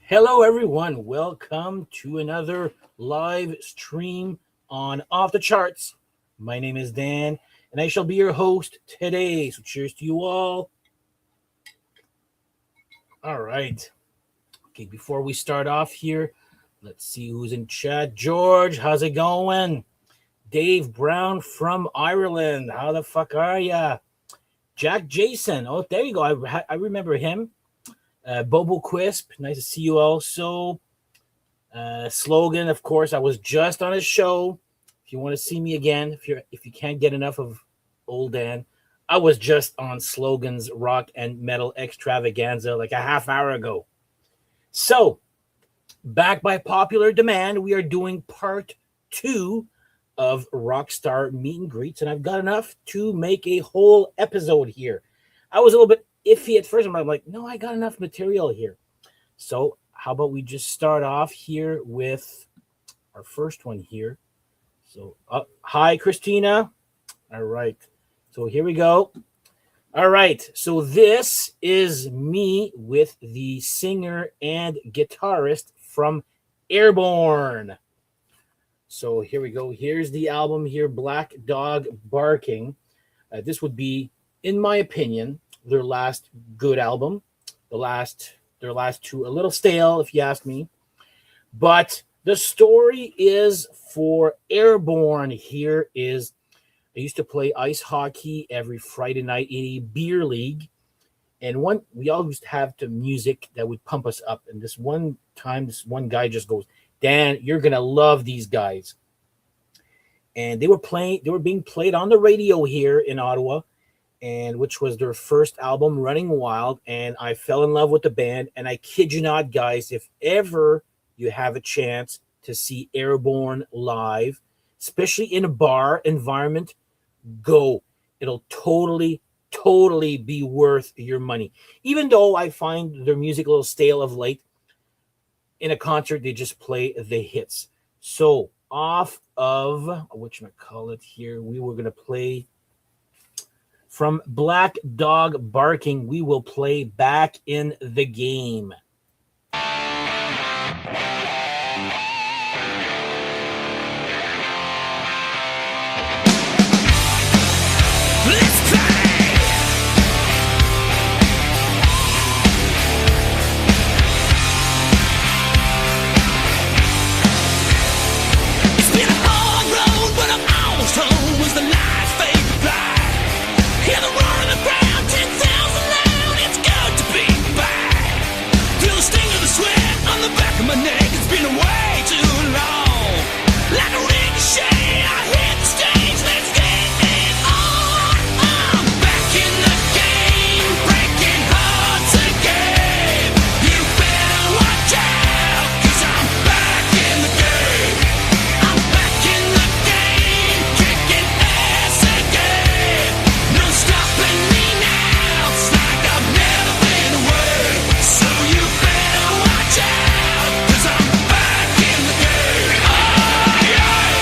Hello, everyone. Welcome to another live stream on Off the Charts. My name is Dan, and I shall be your host today. So, cheers to you all. All right. Okay, before we start off here, let's see who's in chat. George, how's it going? Dave Brown from Ireland. How the fuck are ya? Jack Jason. Oh, there you go. I remember him. Bobo Quisp, nice to see you also. Slogan, of course, I was just on his show. If you want to see me again, if you can't get enough of old Dan, I was just on Slogan's Rock and Metal Extravaganza like a half hour ago. So, back by popular demand, we are doing part 2 of Rockstar Meet and Greets, and I've got enough to make a whole episode here. I was a little bit iffy at first. I'm like, no, I got enough material here. So how about we just start off here with our first one here. So hi, Christina. All right. So here we go. All right. So this is me with the singer and guitarist from Airborne. So here we go. Here's the album here, Black Dog Barking. This would be, in my opinion, their last good album. Their last two, a little stale, if you ask me. But the story is for Airborne here is, I used to play ice hockey every Friday night in a beer league. And we always used to have the music that would pump us up. And this one time, this one guy just goes, Dan, you're going to love these guys. And they were being played on the radio here in Ottawa, and which was their first album, Running Wild, and I fell in love with the band. And I kid you not, guys, if ever you have a chance to see Airborne live, especially in a bar environment, go. It'll totally be worth your money. Even though I find their music a little stale of late, in a concert, they just play the hits. So off of, whatchamacallit here, we were going to play from Black Dog Barking, we will play Back in the Game.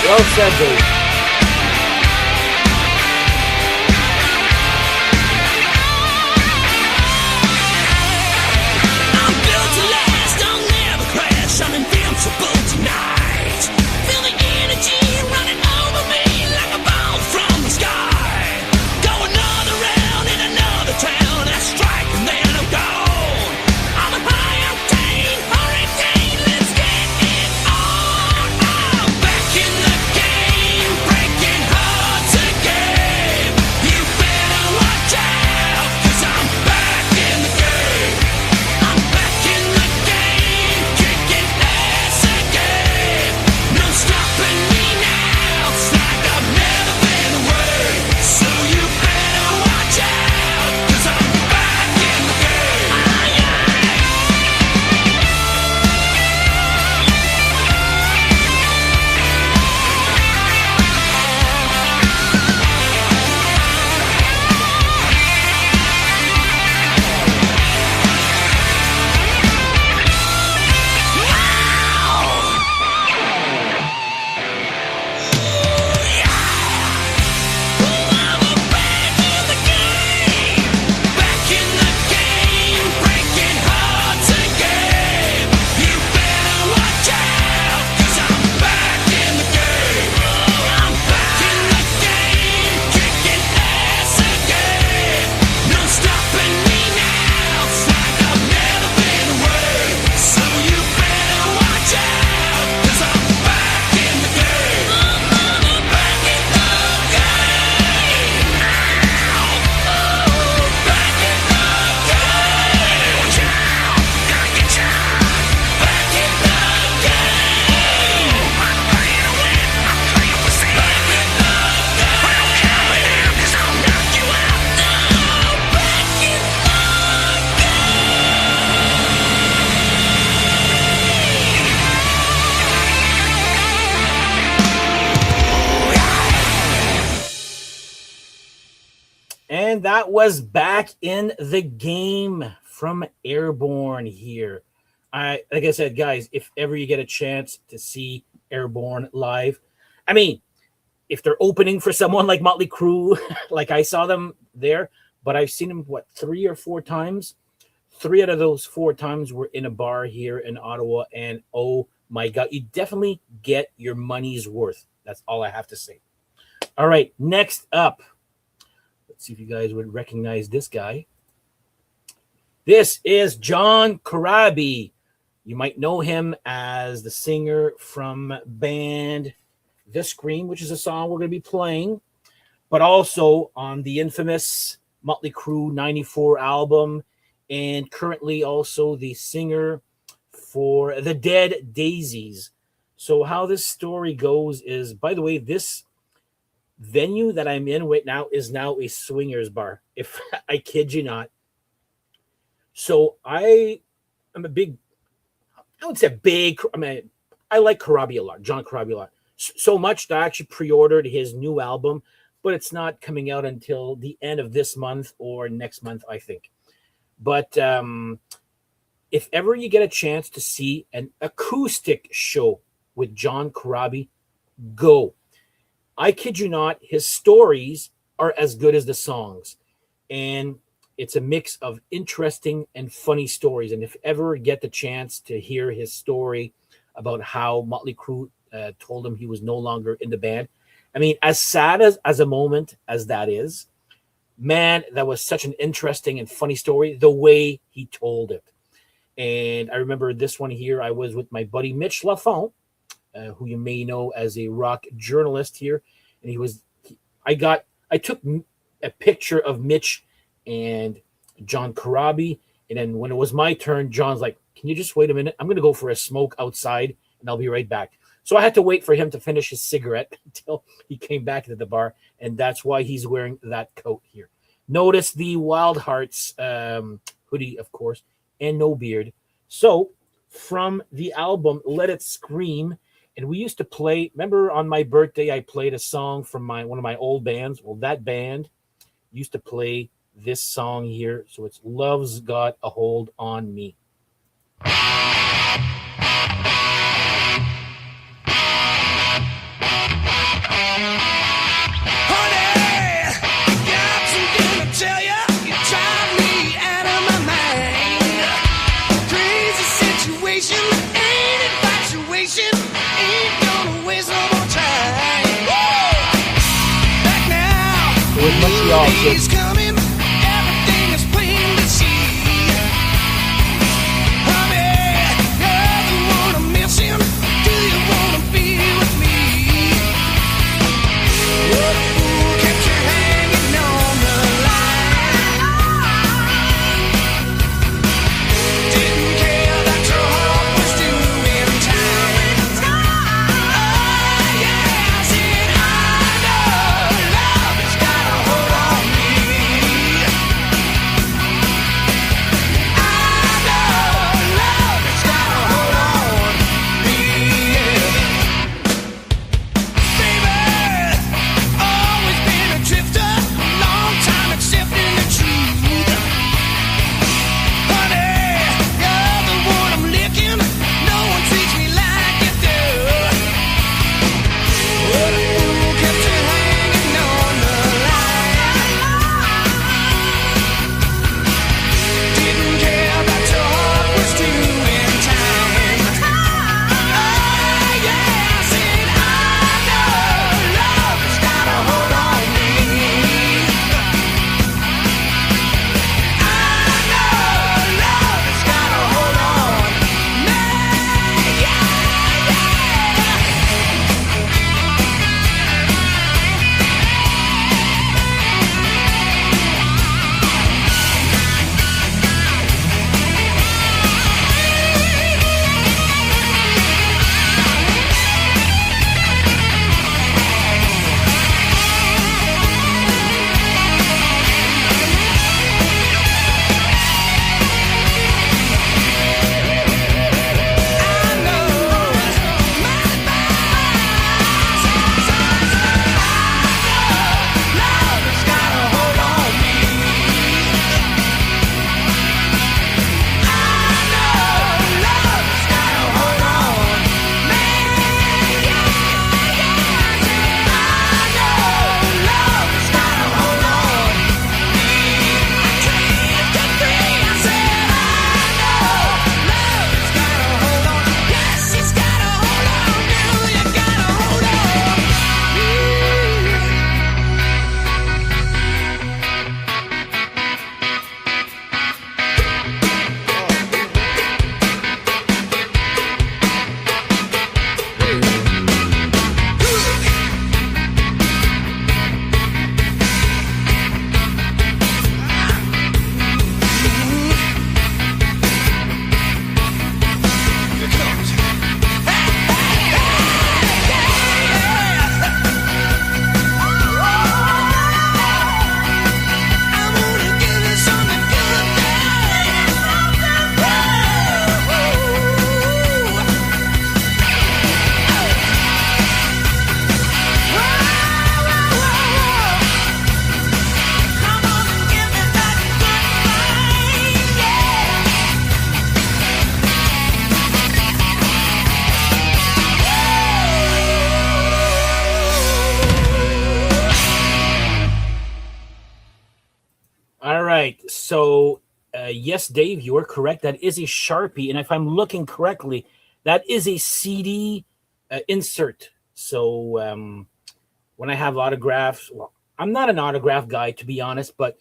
Well said, Dave. I'm built to last, I'll never crash. I'm invincible tonight. Feel the energy running over me like a ball from the sky. Go another round in another town. I strike and then I'm gone. I'm a high octane hurricane. Let's get it on. I'm back in the game. And that was Back in the Game from Airborne here. Like I said, guys, if ever you get a chance to see Airborne live, I mean, if they're opening for someone like Motley Crue, like I saw them there, but I've seen them, 3 or 4 times? 3 out of those 4 times were in a bar here in Ottawa, and oh my God, you definitely get your money's worth. That's all I have to say. All right, next up. Let's see if you guys would recognize this guy. This is John Corabi. You might know him as the singer from band The Scream, which is a song we're going to be playing, but also on the infamous Motley Crue 94 album, and currently also the singer for The Dead Daisies. So how this story goes is, by the way, this venue that I'm in right now is now a swingers bar, if I kid you not. So I like Corabi a lot, John Corabi a lot. So much that I actually pre-ordered his new album, but it's not coming out until the end of this month or next month, I think. But if ever you get a chance to see an acoustic show with John Corabi, go. I kid you not, his stories are as good as the songs. And it's a mix of interesting and funny stories. And if ever get the chance to hear his story about how Motley Crue told him he was no longer in the band, I mean, as sad as a moment as that is, man, that was such an interesting and funny story, the way he told it. And I remember this one here, I was with my buddy Mitch Lafont, who you may know as a rock journalist here. And I took a picture of Mitch and John Corabi. And then when it was my turn, John's like, can you just wait a minute? I'm going to go for a smoke outside and I'll be right back. So I had to wait for him to finish his cigarette until he came back to the bar. And that's why he's wearing that coat here. Notice the Wild Hearts hoodie, of course, and no beard. So from the album Let It Scream, and we used to play, remember on my birthday, I played a song from one of my old bands. Well, that band used to play this song here. So it's Love's Got a Hold on Me. He's coming, everything is plain to see. Honey, you're the one I'm missing. Do you wanna be with me? What a fool kept you hanging on the line. Didn't care that your heart was doing time. Oh yeah, I said I know love has got a hold on me. All right. So, yes, Dave, you are correct. That is a Sharpie. And if I'm looking correctly, that is a CD insert. So, when I have autographs, well, I'm not an autograph guy, to be honest, but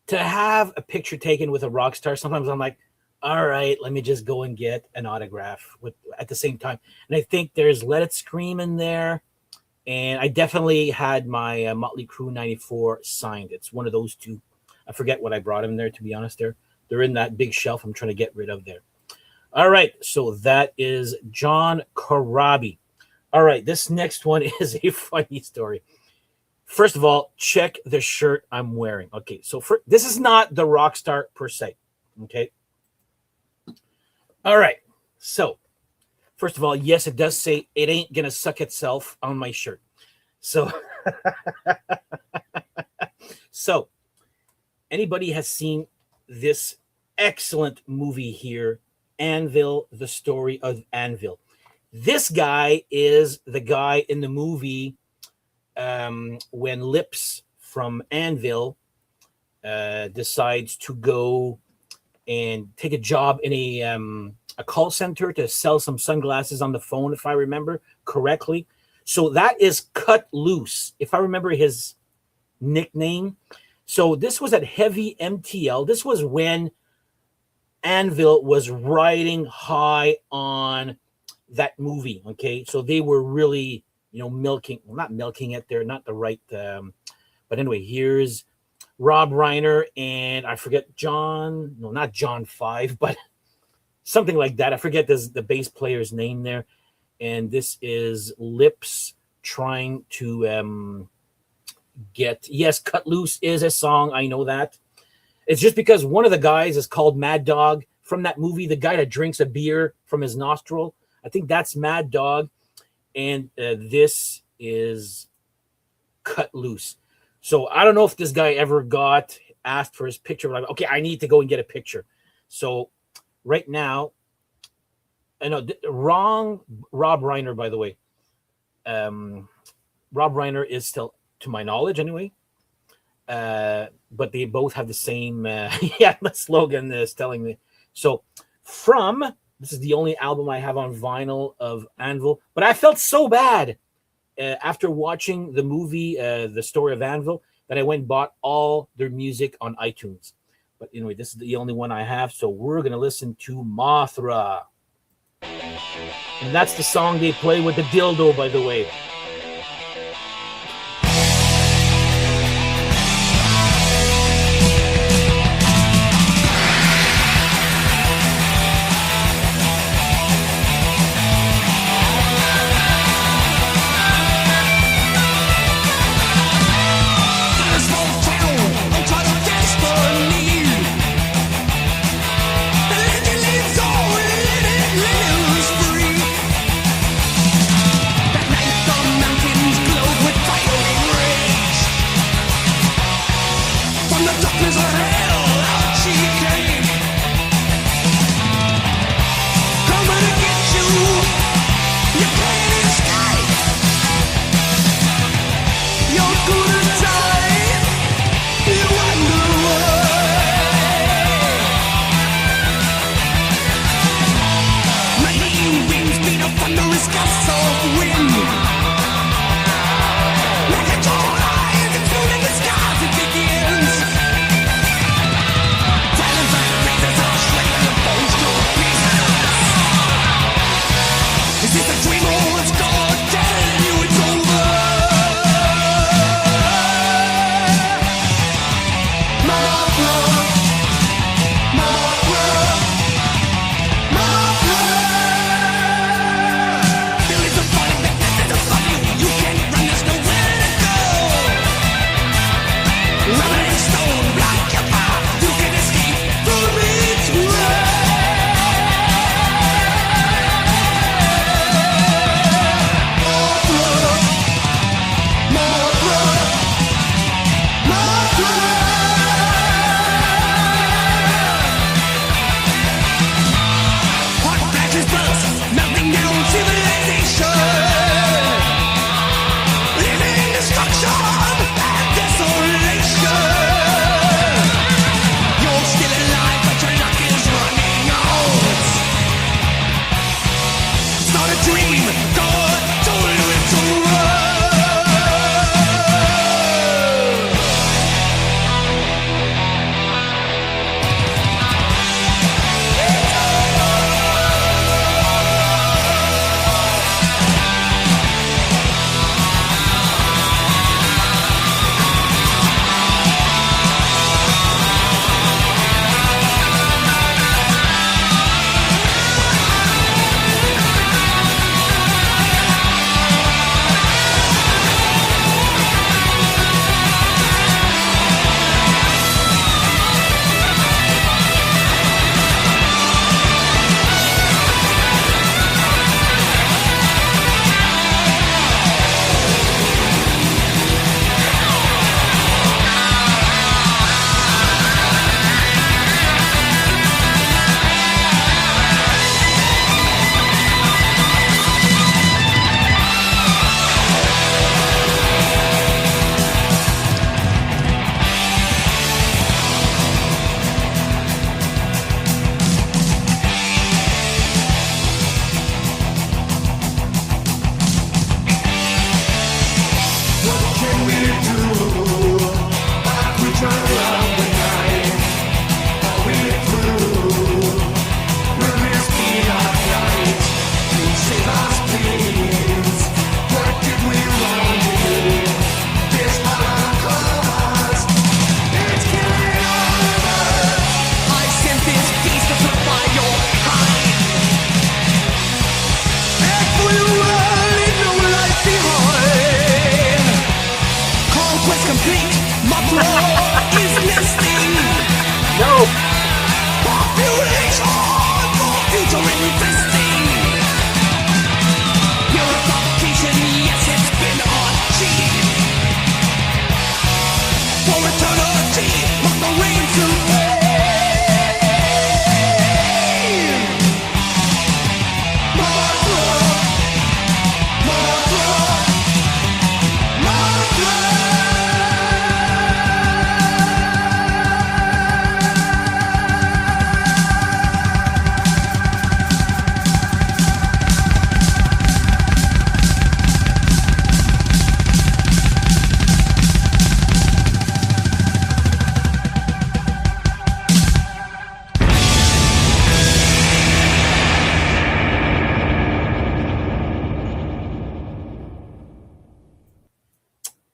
to have a picture taken with a rock star, sometimes I'm like, all right, let me just go and get an autograph with at the same time. And I think there's Let It Scream in there. And I definitely had my Motley Crue 94 signed. It's one of those two. I forget what I brought in there, to be honest. They're in that big shelf I'm trying to get rid of there. All right, so that is John Corabi. All right, this next one is a funny story. First of all, check the shirt I'm wearing. Okay, so this is not the rock star per se. Okay. All right, so first of all, yes, it does say "It Ain't Gonna Suck Itself" on my shirt. So, so anybody has seen this excellent movie here, Anvil, the story of Anvil. This guy is the guy in the movie when Lips from Anvil decides to go and take a job in a call center to sell some sunglasses on the phone, if I remember correctly. So that is Cut Loose, if I remember his nickname. So this was at Heavy MTL. This was when Anvil was riding high on that movie. Okay, so they were really, milking, well, not milking it. They're not the right, but anyway, here's Rob Reiner and I forget not John 5, but something like that. I forget the bass player's name there. And this is Lips trying to yes, Cut Loose is a song. I know that. It's just because one of the guys is called Mad Dog from that movie, the guy that drinks a beer from his nostril. I think that's Mad Dog. And this is Cut Loose. So I don't know if this guy ever got asked for his picture. But okay, I need to go and get a picture. So right now, I know wrong. Rob Reiner, by the way. Rob Reiner is still, to my knowledge, anyway. But they both have the same. The slogan is telling me. So this is the only album I have on vinyl of Anvil. But I felt so bad after watching the movie, The Story of Anvil, that I went and bought all their music on iTunes. But anyway, this is the only one I have. So we're going to listen to Mothra. And that's the song they play with the dildo, by the way. That night for eternity. Let the rain to rain. Mothra, Mothra, Mothra.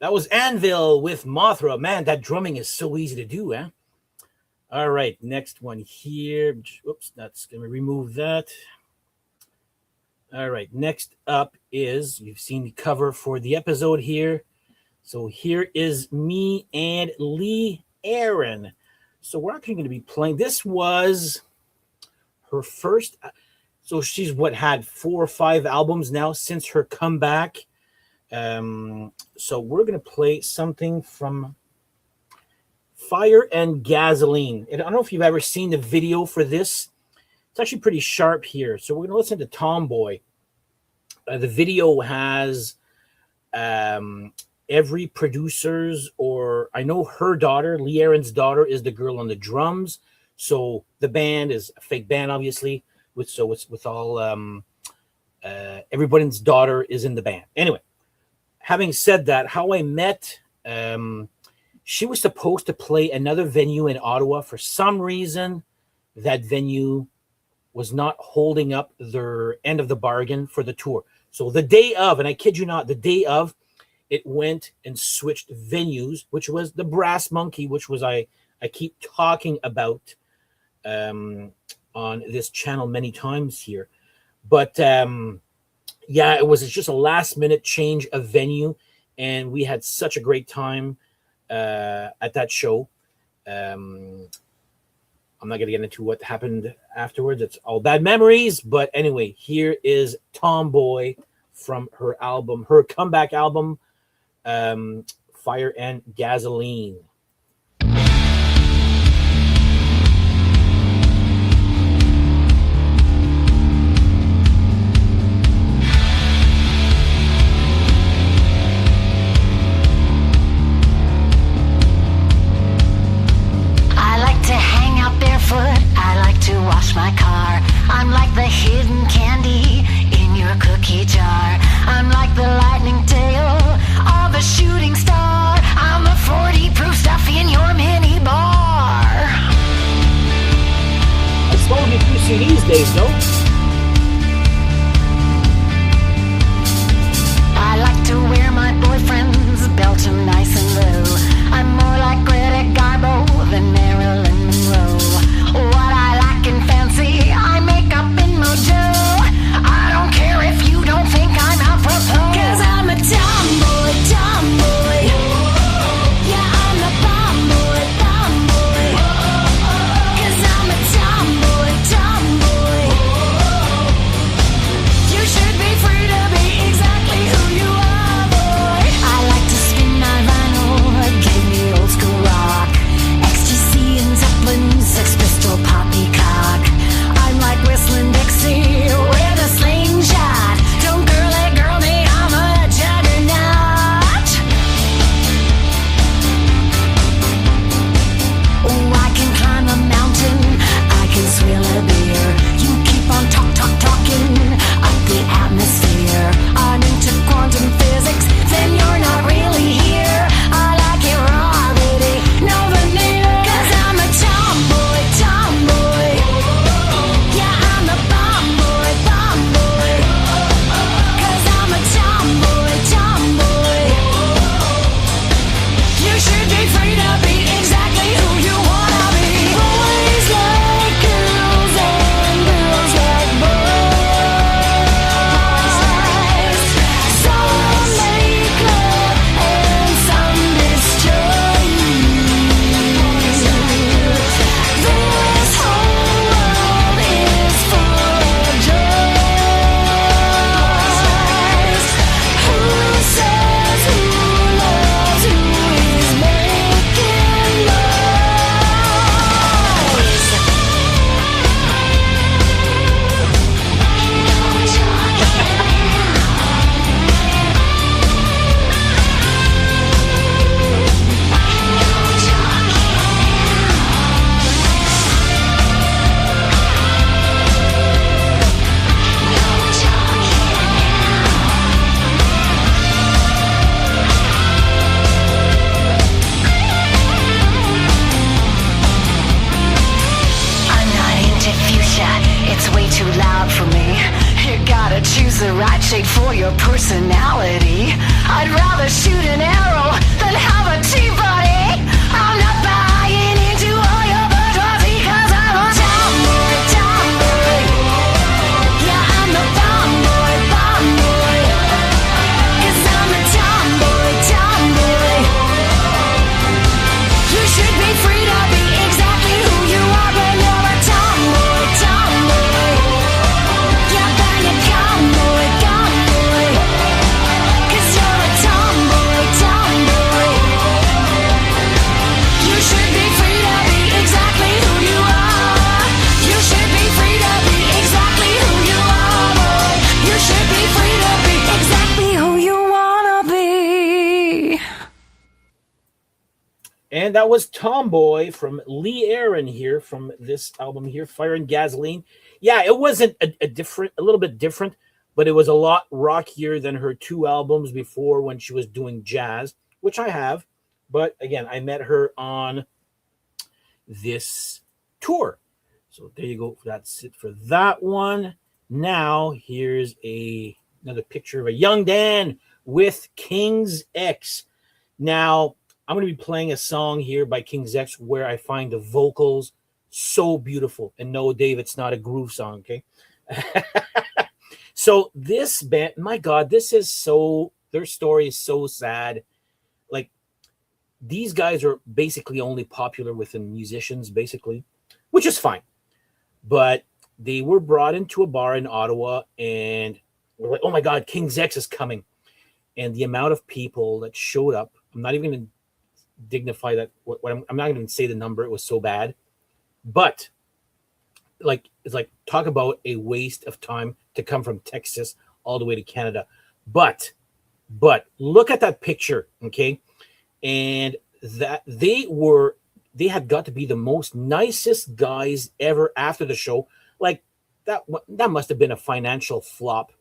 That was Anvil with Mothra. Man, that drumming is so easy to do, eh? All right, next one here. Oops, that's going to remove that. All right, next up is, you've seen the cover for the episode here. So here is me and Lee Aaron. So we're actually going to be playing. This was her first. So she's had 4 or 5 albums now since her comeback. So we're going to play something from Fire and Gasoline. And I don't know if you've ever seen the video for this. It's actually pretty sharp here. So we're going to listen to Tomboy. The video has every producer's, or I know her daughter, Lee Aaron's daughter, is the girl on the drums. So the band is a fake band, obviously. It's with all everybody's daughter is in the band. Anyway, having said that, how I met, she was supposed to play another venue in Ottawa. For some reason, that venue was not holding up their end of the bargain for the tour. So the day of, and I kid you not, the day of, it went and switched venues, which was the Brass Monkey, which was I keep talking about on this channel many times here. But yeah, it was just a last minute change of venue, and we had such a great time at that show. I'm not going to get into what happened afterwards. It's all bad memories. But anyway, here is Tomboy from her album, her comeback album, Fire and Gasoline. My car. I'm like the hidden candy in your cookie jar. I'm like the lightning tail of a shooting star. I'm the 40 proof stuff in your mini bar. I sold you 2 CDs, Dave, no? I like to wear my boyfriend's belt him nice and low. I'm more like Greta Garbo than Marilyn Monroe. What I like and fancy, I make up in Mojo. I don't care if you don't think I'm apropos. 'Cause I'm a tomboy, tomboy. Yeah, I'm the tomboy, tomboy. 'Cause I'm a tomboy, tomboy. And that was Tomboy from Lee Aaron here from this album here, Fire and Gasoline. Yeah, it wasn't a little bit different, but it was a lot rockier than her two albums before when she was doing jazz, which I have. But again, I met her on this tour. So there you go. That's it for that one. Now here's another picture of a young Dan with King's X. Now I'm going to be playing a song here by King's X where I find the vocals so beautiful. And no, Dave, it's not a groove song, okay? So this band, my God, their story is so sad. Like, these guys are basically only popular within musicians, basically, which is fine. But they were brought into a bar in Ottawa and we're like, oh my God, King's X is coming. And the amount of people that showed up, I'm not even going to dignify that. I'm not going to say the number. It was so bad. But it's like, talk about a waste of time to come from Texas all the way to Canada. But look at that picture, okay? And that they had got to be the most nicest guys ever after the show. Like that must have been a financial flop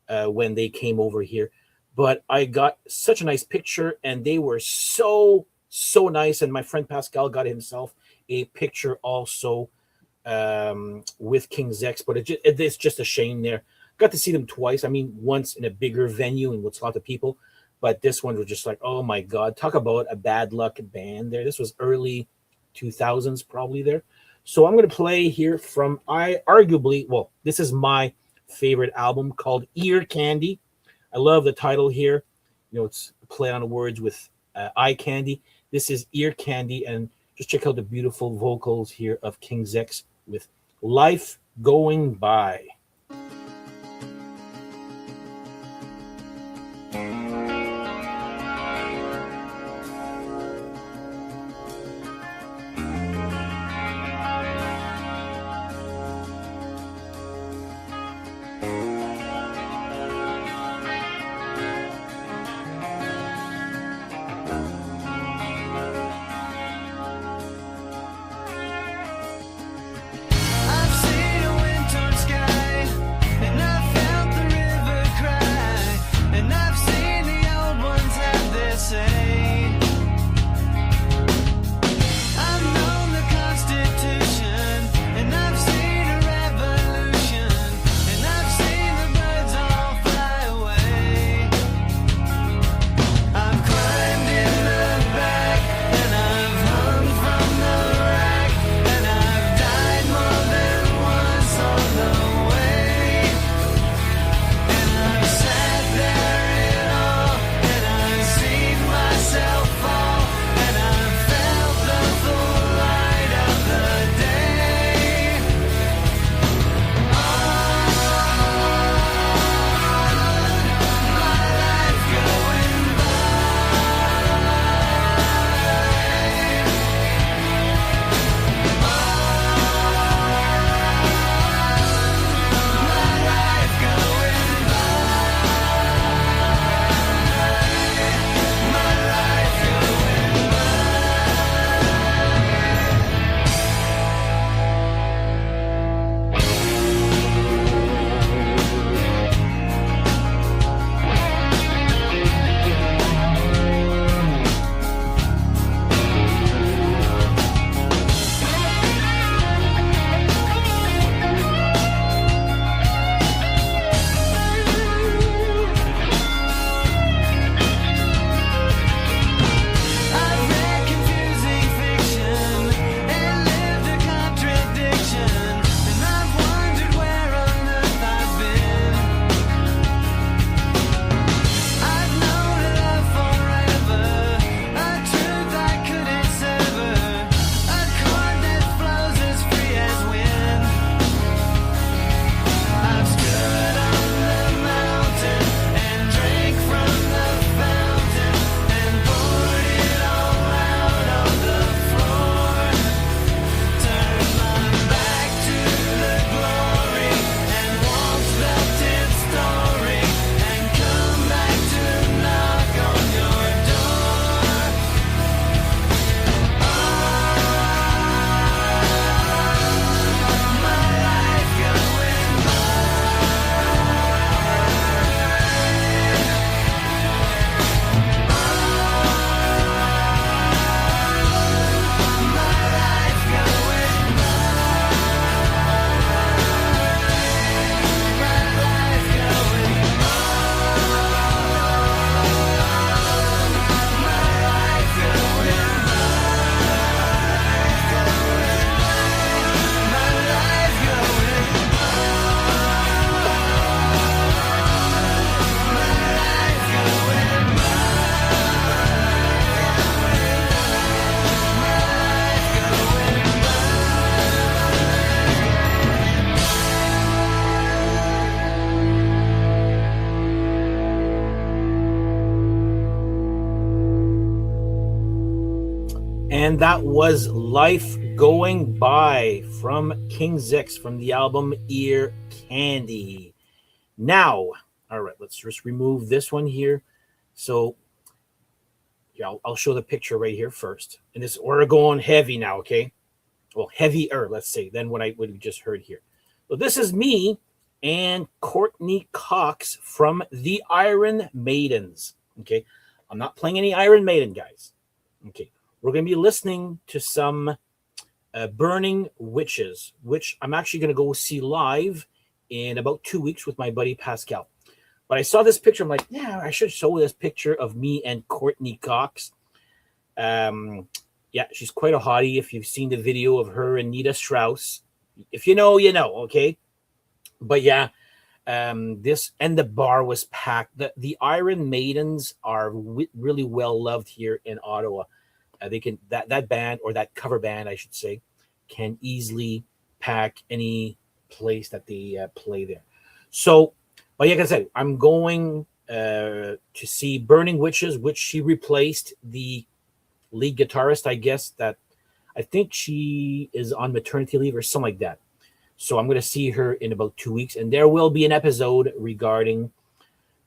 when they came over here. But I got such a nice picture, and they were so nice. And my friend Pascal got himself a picture also with King's X. But it's just a shame there. Got to see them twice. I mean, once in a bigger venue and with lots of people. But this one was just like, oh my God, talk about a bad luck band there. This was early 2000s probably there. So I'm going to play here from this is my favorite album called Ear Candy. I love the title here. You know, it's a play on the words with eye candy. This is Ear Candy, and just check out the beautiful vocals here of King's X with Life Going By. I've seen a winter sky And that was Life Going By from King Zix from the album Ear Candy. Now, all right, let's just remove this one here. So, yeah, I'll show the picture right here first. And this, we're going heavy now, okay? Well, heavier, let's say, than what we just heard here. So this is me and Courtney Cox from the Iron Maidens, okay? I'm not playing any Iron Maiden, guys, okay? We're going to be listening to some Burning Witches, which I'm actually going to go see live in about 2 weeks with my buddy Pascal. But I saw this picture. I'm like, yeah, I should show this picture of me and Courtney Cox. Yeah, she's quite a hottie. If you've seen the video of her and Nita Strauss, if you know, you know, okay? But yeah, this and the bar was packed. The Iron Maidens are really well loved here in Ottawa. They can that band, or that cover band, I should say, can easily pack any place that they play there. So, but like I said, I'm going to see Burning Witches, which she replaced the lead guitarist, I guess, that I think she is on maternity leave or something like that. So I'm going to see her in about 2 weeks, and there will be an episode regarding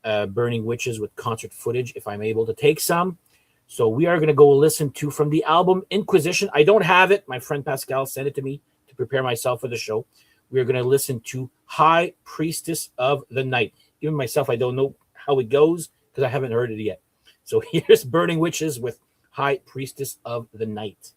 Burning Witches with concert footage if I'm able to take some. So we are going to go listen to from the album Inquisition. I don't have it. My friend Pascal sent it to me to prepare myself for the show. We are going to listen to High Priestess of the Night. Even myself, I don't know how it goes because I haven't heard it yet. So here's Burning Witches with High Priestess of the Night.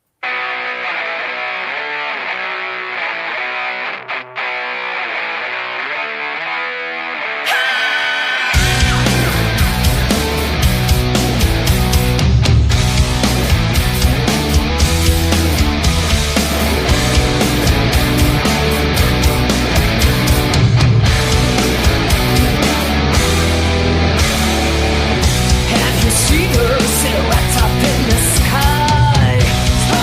Have you seen her silhouette up in the sky?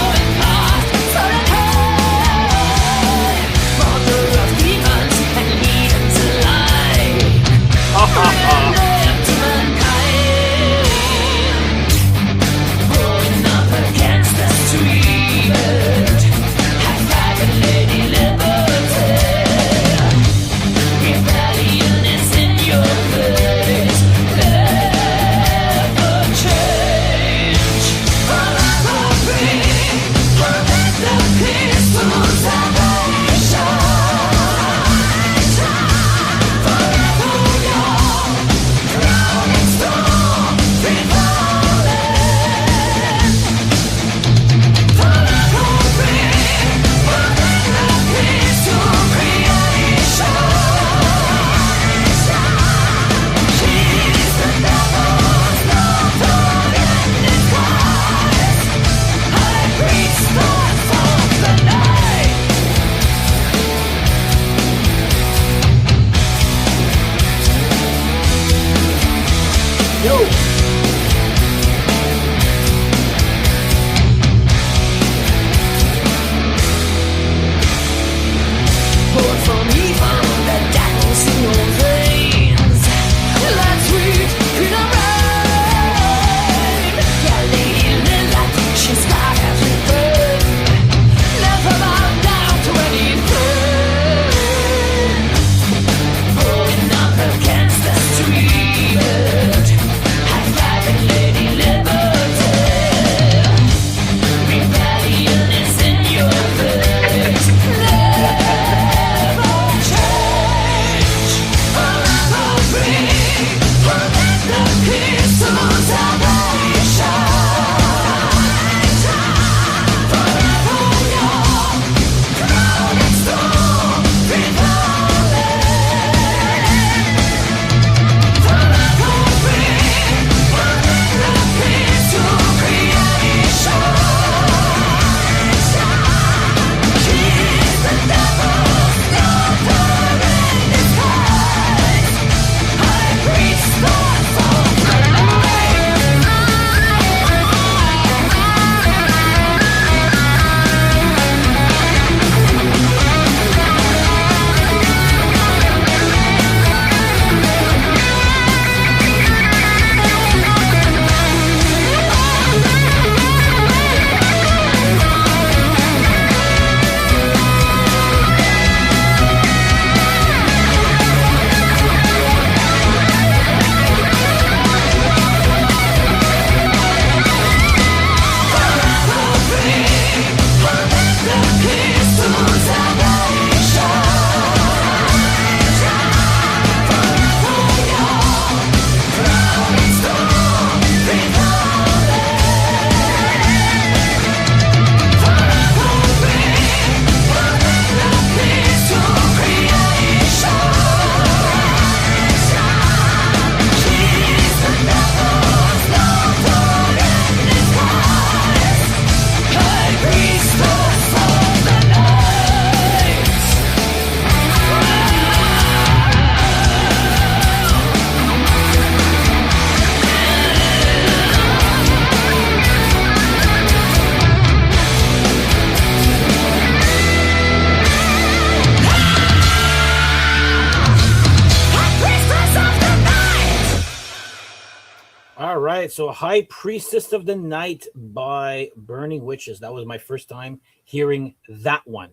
right, so High Priestess of the Night by Burning Witches. That was my first time hearing that one.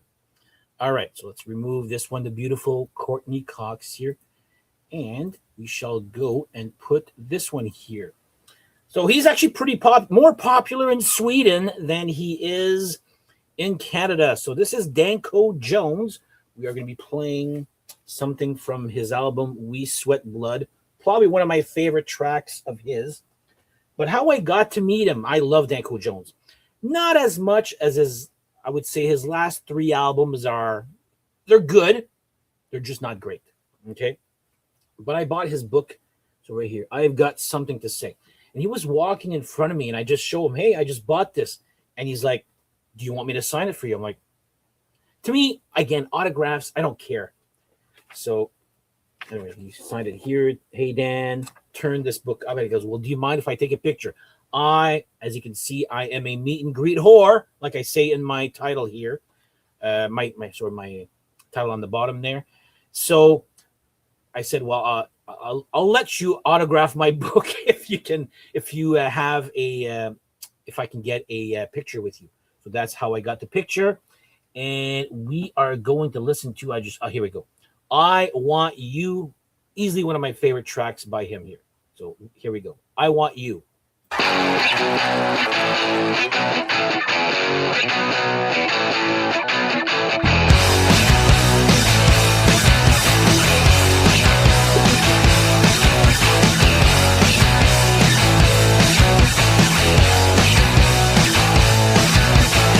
All right, so let's remove this one, the beautiful Courtney Cox here. And we shall go and put this one here. So he's actually more popular in Sweden than he is in Canada. So this is Danko Jones. We are going to be playing something from his album We Sweat Blood. Probably one of my favorite tracks of his. But how I got to meet him, I love Danko Jones. Not as much as I would say his last 3 albums they're good. They're just not great. Okay. But I bought his book. So right here, I've got something to say. And he was walking in front of me and I just show him, hey, I just bought this. And he's like, do you want me to sign it for you? I'm like, to me, again, autographs, I don't care. So anyway, he signed it here. Hey, Dan, turn this book up. And he goes, well, do you mind if I take a picture? As you can see, I am a meet and greet whore, like I say in my title here. My title on the bottom there. So I said, well, I'll let you autograph my book if you have if I can get a picture with you. So that's how I got the picture. And we are going to listen to, here we go. I Want You, easily one of my favorite tracks by him here. So here we go. I Want You.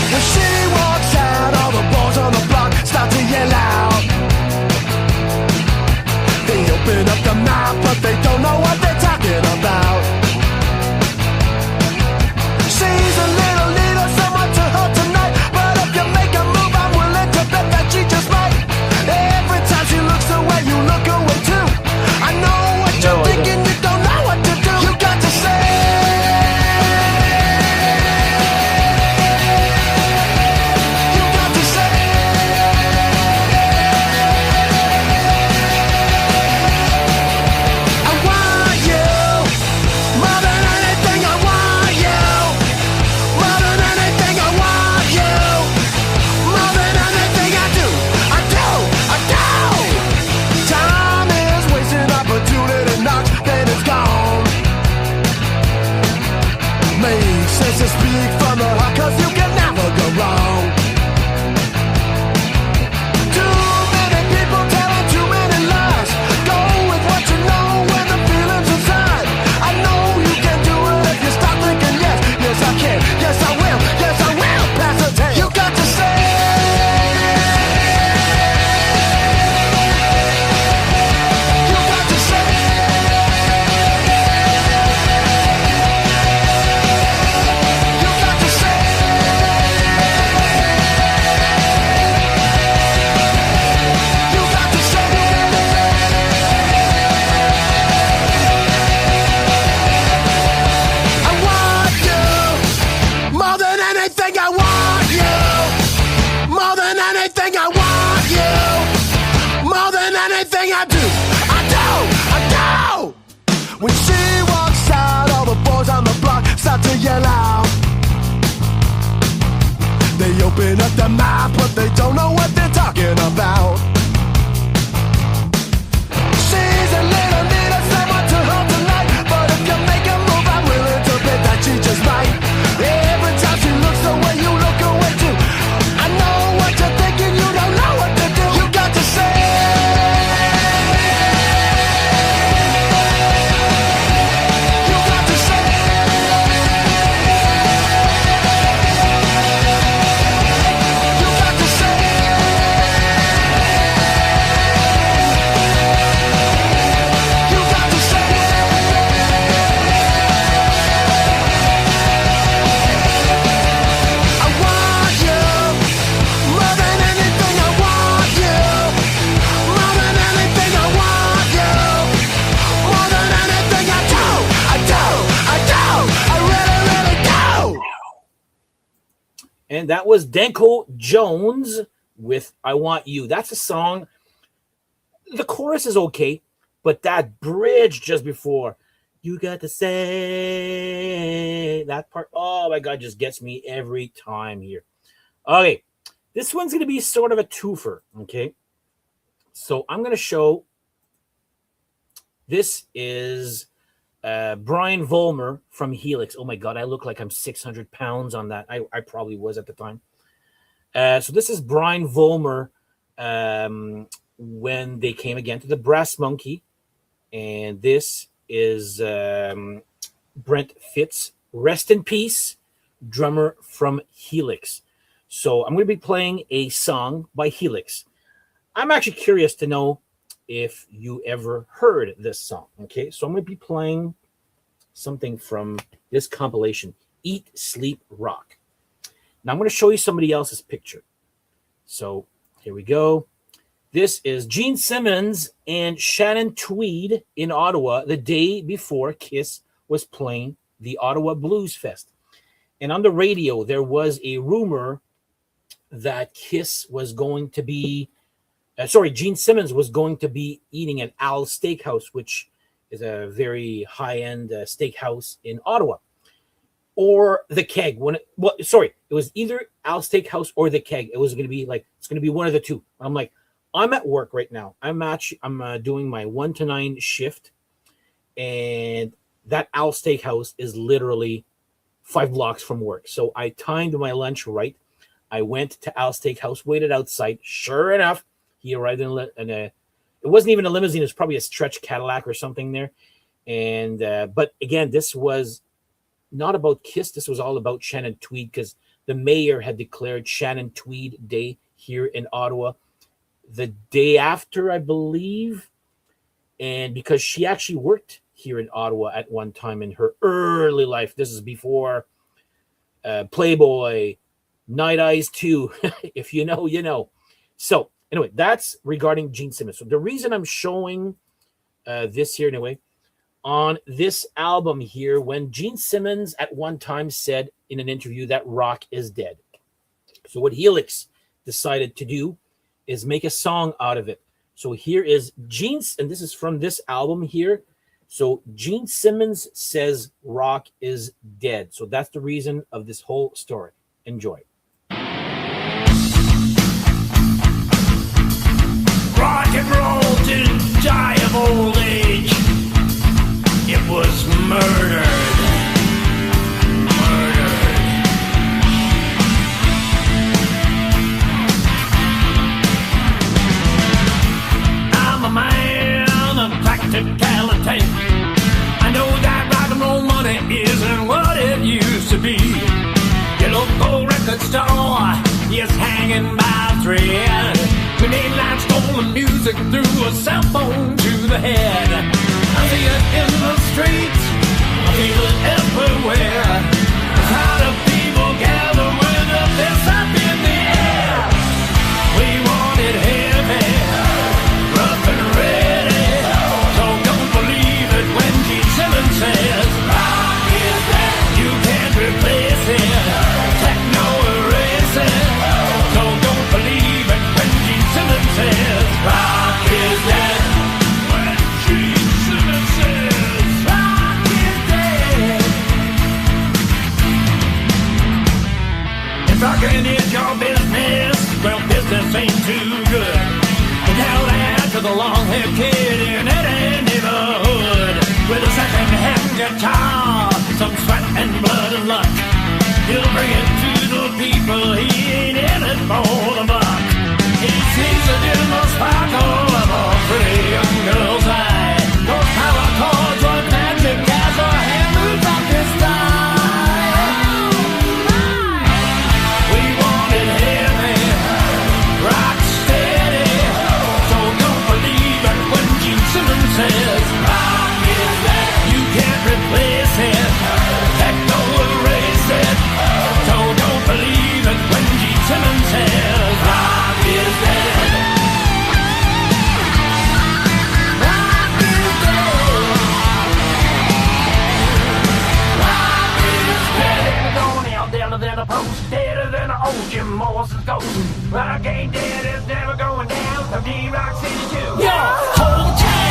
When she walks out, all the boys on the block start to yell out. They open up the mouth, but they don't know what they're talking about. She's a little leader, someone to her tonight. But if you make a move, I'm willing to bet that she just might. Every time she looks away, you look away too. I know what you're thinking, you don't know what to do. You got to say. To speak from the heart, 'cause you can never go wrong. Too many people telling too many lies. Go with what you know when the feeling's inside. I know you can do it if you start thinking yes. Yes I can, yes I will, yes I will. Pass the tape. You got to say. You got to say. When she walks out, all the boys on the block start to yell out. They open up their mouth, but they don't know what they're talking about. She's a little leader, someone to hold tonight. But if you make a move, I'm willing to bet that she just might. Every time she looks away, you look away too. I know what you're thinking, you don't know what to do. You got to say. And that was Danko Jones with I Want You. That's a song. The chorus is okay, but that bridge just before, You got to say that part. Oh my God, just gets me every time here. Okay, this one's going to be sort of a twofer. Okay, so I'm going to show. This is Brian Vollmer from Helix. Oh my God, I look like I'm 600 pounds on that. I probably was at the time. So this is Brian Vollmer when they came again to the Brass Monkey. And this is Brent Fitz, rest in peace, drummer from Helix. So I'm going to be playing a song by Helix. I'm actually curious to know if you ever heard this song. Okay, so I'm going to be playing something from this compilation, Eat, Sleep, Rock. Now I'm going to show you somebody else's picture. So here we go. This is Gene Simmons and Shannon Tweed in Ottawa the day before Kiss was playing the Ottawa Blues Fest. And on the radio, there was a rumor that Kiss was going to be, Gene Simmons was going to be eating at Al's Steakhouse, which is a very high-end steakhouse in Ottawa. Or the Keg. It was either Al's Steakhouse or the Keg. It was going to be it's going to be one of the two. I'm like, I'm at work right now. I'm doing my 1 to 9 shift, and that Al Steakhouse is literally 5 blocks from work. So I timed my lunch right. I went to Al Steakhouse, waited outside. Sure enough, he arrived in a. It wasn't even a limousine. It was probably a stretch Cadillac or something there. And but again, this was not about Kiss. This was all about Shannon Tweed because the mayor had declared Shannon Tweed Day here in Ottawa the day after, I believe, and because she actually worked here in Ottawa at one time in her early life. This is before Playboy, Night Eyes 2. If you know, you know. So anyway, that's regarding Gene Simmons. So the reason I'm showing this here anyway, on this album here, when Gene Simmons at one time said in an interview that rock is dead. So what Helix decided to do is make a song out of it. So here is Gene's, and this is from this album here. So Gene Simmons says rock is dead. So that's the reason of this whole story. Enjoy. Rock and roll didn't die of old age. It was murdered. I'm a man of practicality. I know that rock and roll money isn't what it used to be. Your local record store is hanging by a thread. We need line stolen music through a cell phone to the head. I see it in the streets, I feel it everywhere. A crowd of people gather with a fist up in the air. We want it heavy, rough and ready. So don't believe it when Gene Simmons says rock is dead. You can't replace it, techno erase it. So don't believe it when Gene Simmons says rock is dead. When Gene Simmons says rock is dead. If rockin' is your business, well, business ain't too good. Tell that to the long-haired kid in any neighborhood with a second-hand guitar, some sweat and blood and luck. He'll bring it to the people. He ain't in it for the buck. He sees it in the sparkle of a pretty young girl's eye. Those power chords are magic as a hand moves up his thigh. We want it heavy, rock steady. So don't believe it when Gene Simmons says rock is dead. You can't replace it, techno erase it. So don't believe it when Gene Simmons says rock is dead. Rock is dead. Rock is dead. Going out deader than a post, deader than an old Jim Morrison's ghost. Rock ain't dead, it's never going down. From D-Rock City to your whole town.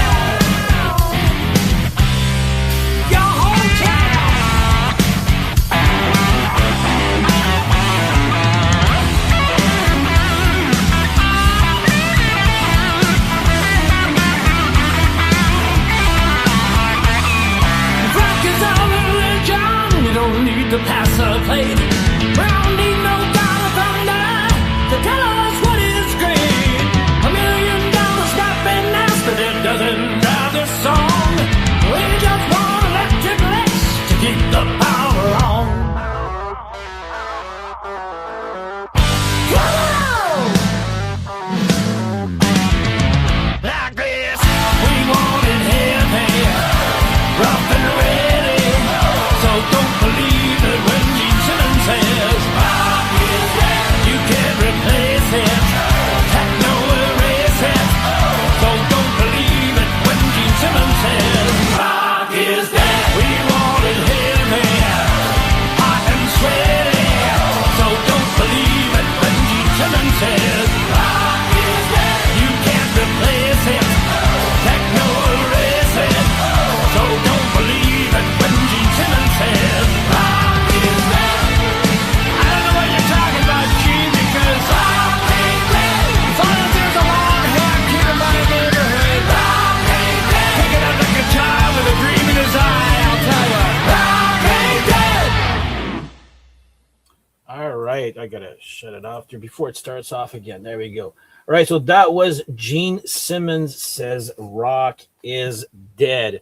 right, I gotta shut it off there before it starts off again. There we go. All right, so that was Gene Simmons Says Rock is Dead.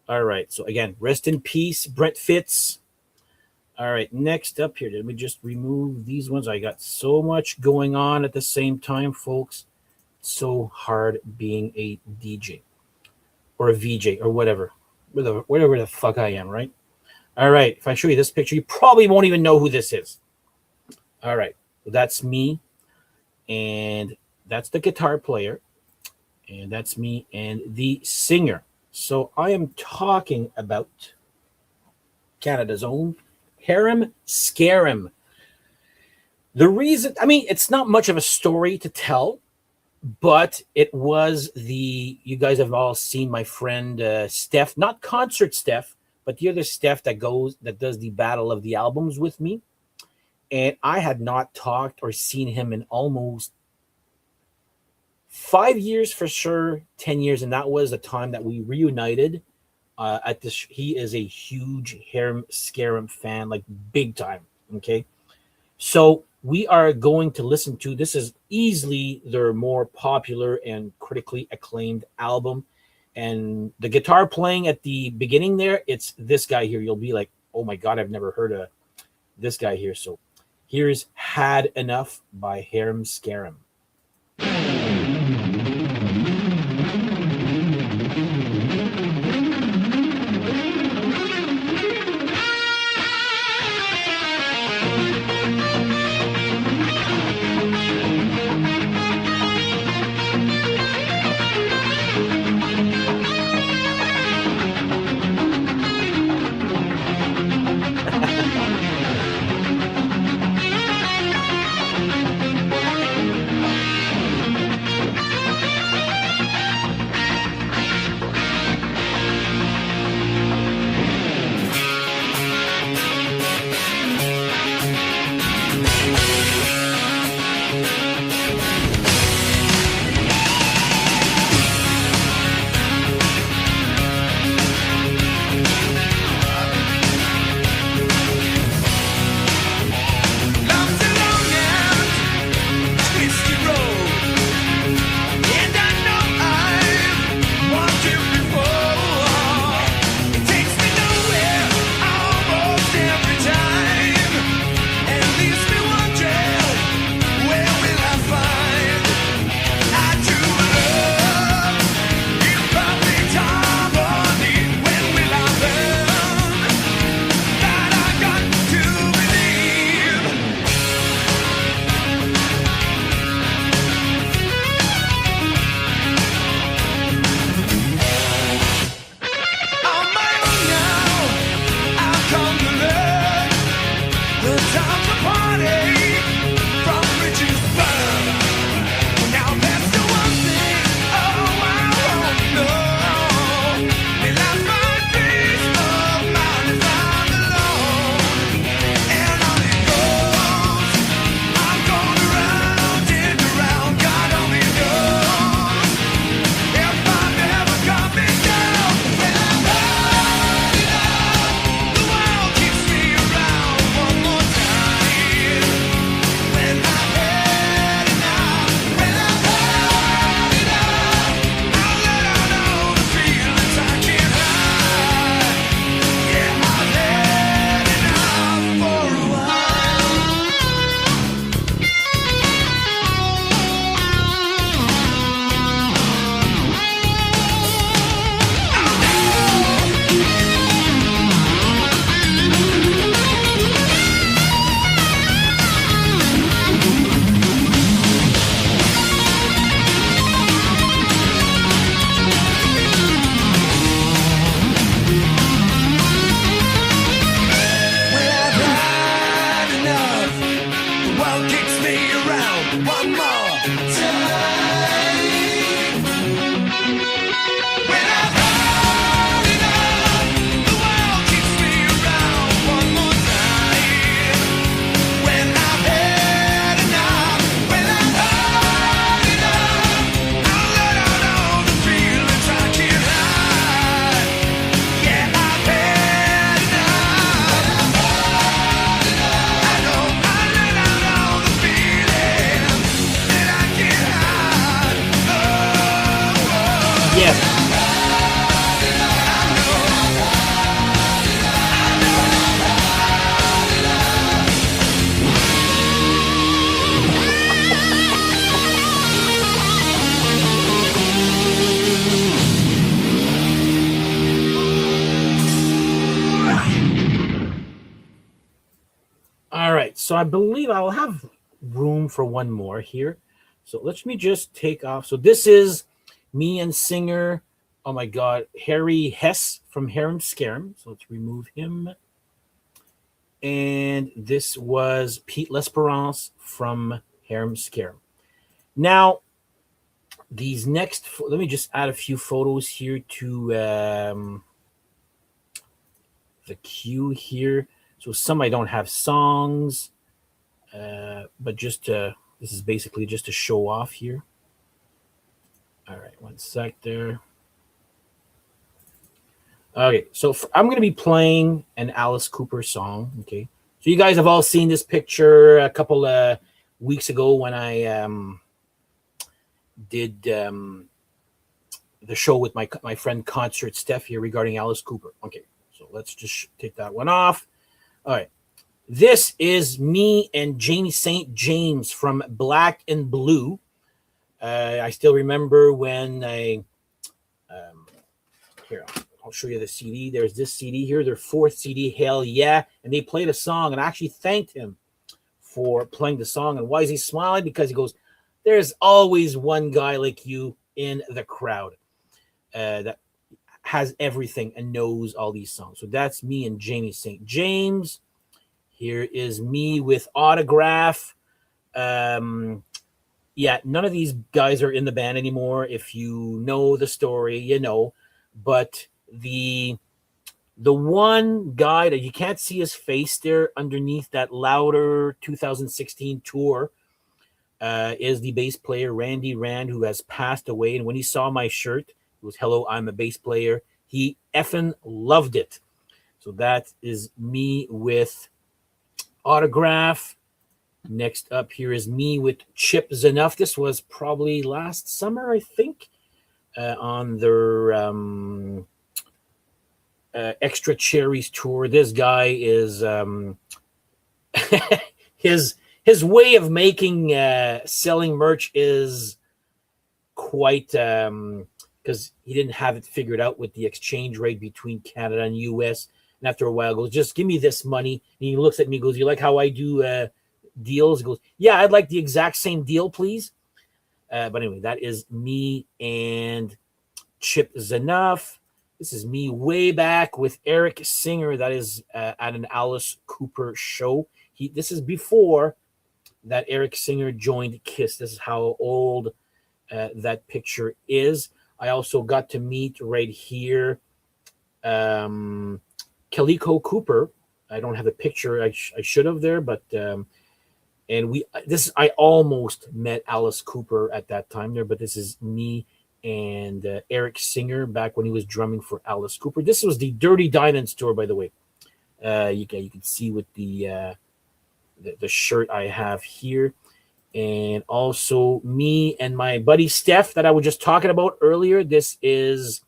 All right, so again, rest in peace, Brent Fitz. All right, next up here, let me just remove these ones. I got so much going on at the same time, folks. So hard being a DJ or a VJ or whatever the fuck I am, right? All right, if I show you this picture, you probably won't even know who this is. All right, so that's me, and that's the guitar player, and that's me and the singer. So I am talking about Canada's own Harem Scarum. The reason, I mean, it's not much of a story to tell, but it was you guys have all seen my friend Steph, not concert Steph, but the other Steph that does the Battle of the Albums with me. And I had not talked or seen him in almost 5 years for sure, 10 years. And that was the time that we reunited at this. He is a huge Harem Scarum fan, like big time. Okay. So we are going to listen to, this is easily their more popular and critically acclaimed album. And the guitar playing at the beginning there, it's this guy here. You'll be like, oh my God, I've never heard of this guy here. So here's Had Enough by Harem Scarum. So I believe I'll have room for one more here. So let me just take off. So this is me and singer, oh my God, Harry Hess from Harem Scarum. So let's remove him. And this was Pete L'Esperance from Harem Scarum. Now, these next, let me just add a few photos here to the queue here. So some I don't have songs, but just this is basically just to show off here. All right, one sec there. Okay, so I'm going to be playing an Alice Cooper song. Okay, so you guys have all seen this picture a couple of weeks ago when I did the show with my friend Concert Steph here regarding Alice Cooper. Okay, so let's just take that one off. All right, this is me and Jamie St. James from Black and Blue. I still remember when here, I'll show you the CD. There's this CD here, their fourth CD, Hell Yeah. And they played a song, and I actually thanked him for playing the song. And why is he smiling? Because he goes, there's always one guy like you in the crowd that has everything and knows all these songs. So that's me and Jamie St. James. Here is me with Autograph. Yeah, none of these guys are in the band anymore. If you know the story, you know. But the one guy that you can't see his face there underneath that Louder 2016 tour is the bass player Randy Rand, who has passed away. And when he saw my shirt, it was "Hello, I'm a bass player." He effing loved it. So that is me with Autograph. Next up here is me with Chip Z'Nuff. This was probably last summer, I think, on their Extra Cherries tour. This guy is his way of making selling merch is quite because he didn't have it figured out with the exchange rate between Canada and US. And after a while, he goes, just give me this money. And he looks at me and goes, you like how I do deals? He goes, yeah, I'd like the exact same deal, please. But anyway, that is me and Chip Z'Nuff. This is me way back with Eric Singer. That is at an Alice Cooper show. This is before that Eric Singer joined Kiss. This is how old that picture is. I also got to meet right here Calico Cooper. I don't have a picture. I should have there, but and I almost met Alice Cooper at that time there, but this is me and Eric Singer back when he was drumming for Alice Cooper. This was the Dirty Diamonds tour, by the way. You can see with the shirt I have here, and also me and my buddy Steph that I was just talking about earlier. This is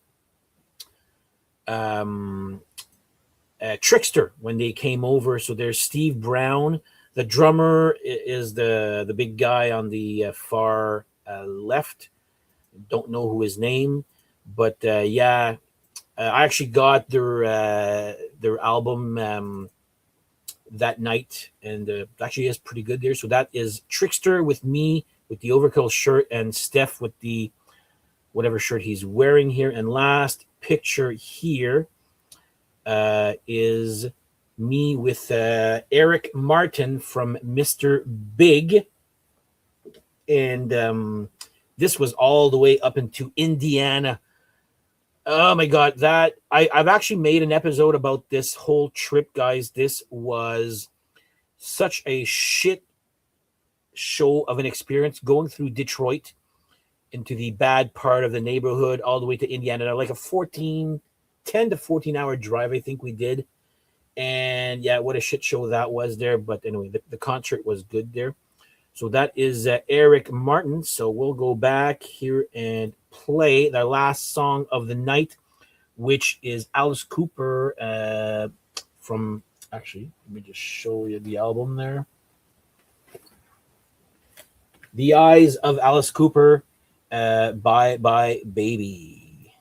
Trickster when they came over. So there's Steve Brown. The drummer is the big guy on the far left. Don't know who his name, but yeah, I actually got their album that night, and actually is pretty good there. So that is Trickster with me with the Overkill shirt, and Steph with the whatever shirt he's wearing here. And last picture here is me with Eric Martin from Mr. Big, and this was all the way up into Indiana. Oh my God, I've actually made an episode about this whole trip, guys. This was such a shit show of an experience going through Detroit into the bad part of the neighborhood all the way to Indiana, like a 10 to 14 hour drive, I think we did. And yeah, what a shit show that was there. But anyway, the concert was good there. So that is Eric Martin. So we'll go back here and play the last song of the night, which is Alice Cooper from, actually, let me just show you the album there. The Eyes of Alice Cooper, Bye Bye Baby.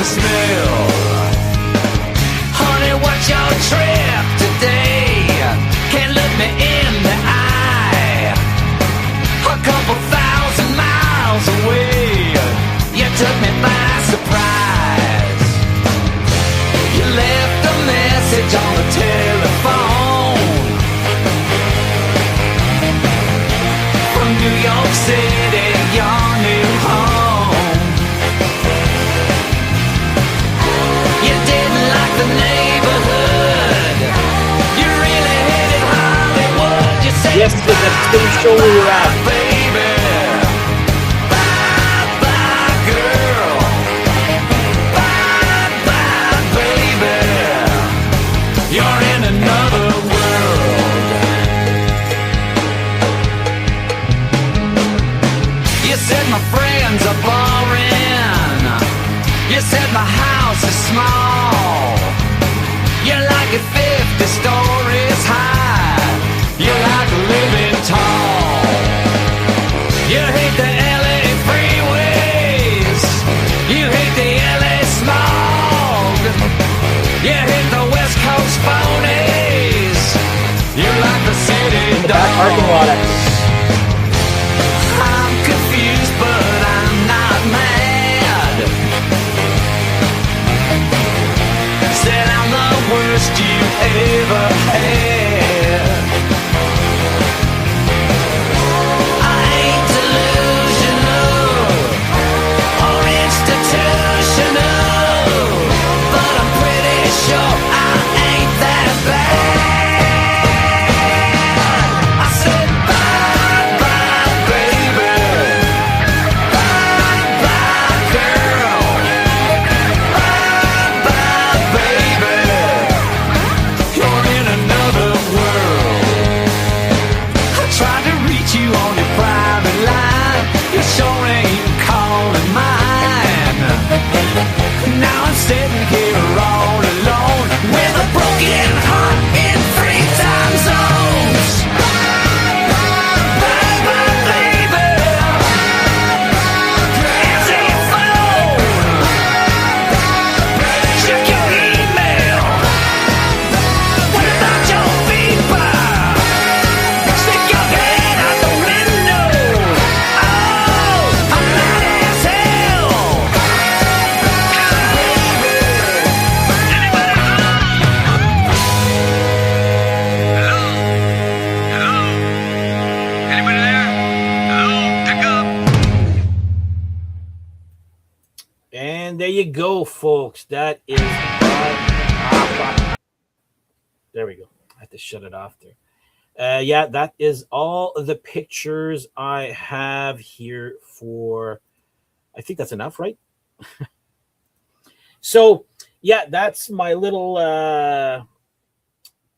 the smell. Honey, what's your trip today? Can't look me in the eye. A couple thousand miles away, you took me by surprise. You left a message on the telephone from New York City, your new home. You didn't like the neighborhood. You really hated Hollywood. You said Yes, because that's the show we were at. baby. Bye bye, girl. Bye bye, baby. You're in another world. You said my friends are boring. You said my house is small. You like it 50 stories high. You like living tall. You hate the LA freeways. You hate the LA smog. You hate the West Coast phonies. You like the city Back parking lot. dogs. I'm confused, but I'm not mad. Said I'm the worst you ever had. I ain't delusional or institutional, but I'm pretty sure I ain't that bad. I said bye bye, baby. Bye bye, girl. Bye bye, baby. You're in another world. I tried to reach you on your private line. You sure ain't calling mine. Now I'm sitting here all alone with a broken heart in 3 time zones. Bye bye, baby. Answer your phone. Check your email. What about your fever? Stick your head out the window. Oh, I'm mad as hell. Anybody home? Hello? Hello? Anybody there? Hello? Pick up. And there you go, folks. That is. There we go. I had to shut it off there. Yeah, that is all the pictures I have here for. I think that's enough, right? So, yeah, that's my little. How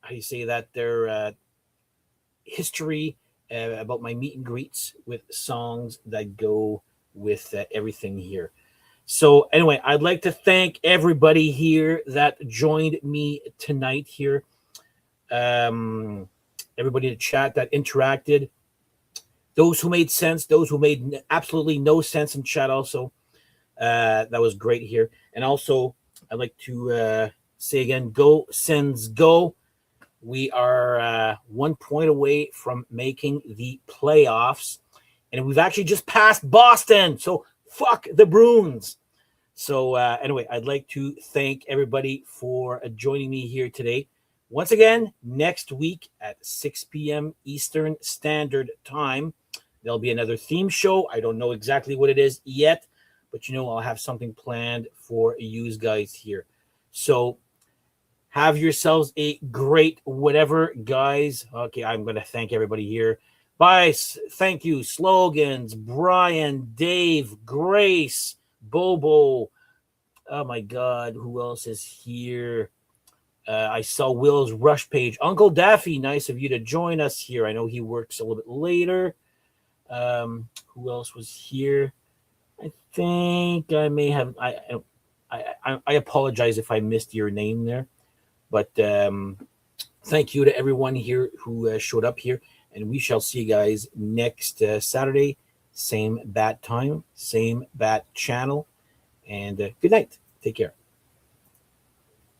do you say that? Their history about my meet and greets with songs that go with everything here. So anyway, I'd like to thank everybody here that joined me tonight here. Everybody in the chat that interacted, those who made sense, those who made absolutely no sense in chat also. That was great here. And also, I'd like to say again, go Sens go. We are 1 point away from making the playoffs. And we've actually just passed Boston. So fuck the Bruins. So anyway, I'd like to thank everybody for joining me here today. Once again, next week at 6 p.m. Eastern Standard Time, there'll be another theme show. I don't know exactly what it is yet, but I'll have something planned for you guys here. So have yourselves a great whatever, guys. Okay, I'm going to thank everybody here. Bye. Thank you. Slogans, Brian, Dave, Grace, Bobo. Oh, my God. Who else is here? I saw Will's Rush page. Uncle Daffy, nice of you to join us here. I know he works a little bit later. Who else was here? I think I may have. I apologize if I missed your name there, but thank you to everyone here who showed up here, and we shall see you guys next Saturday, same bat time, same bat channel, and good night. Take care.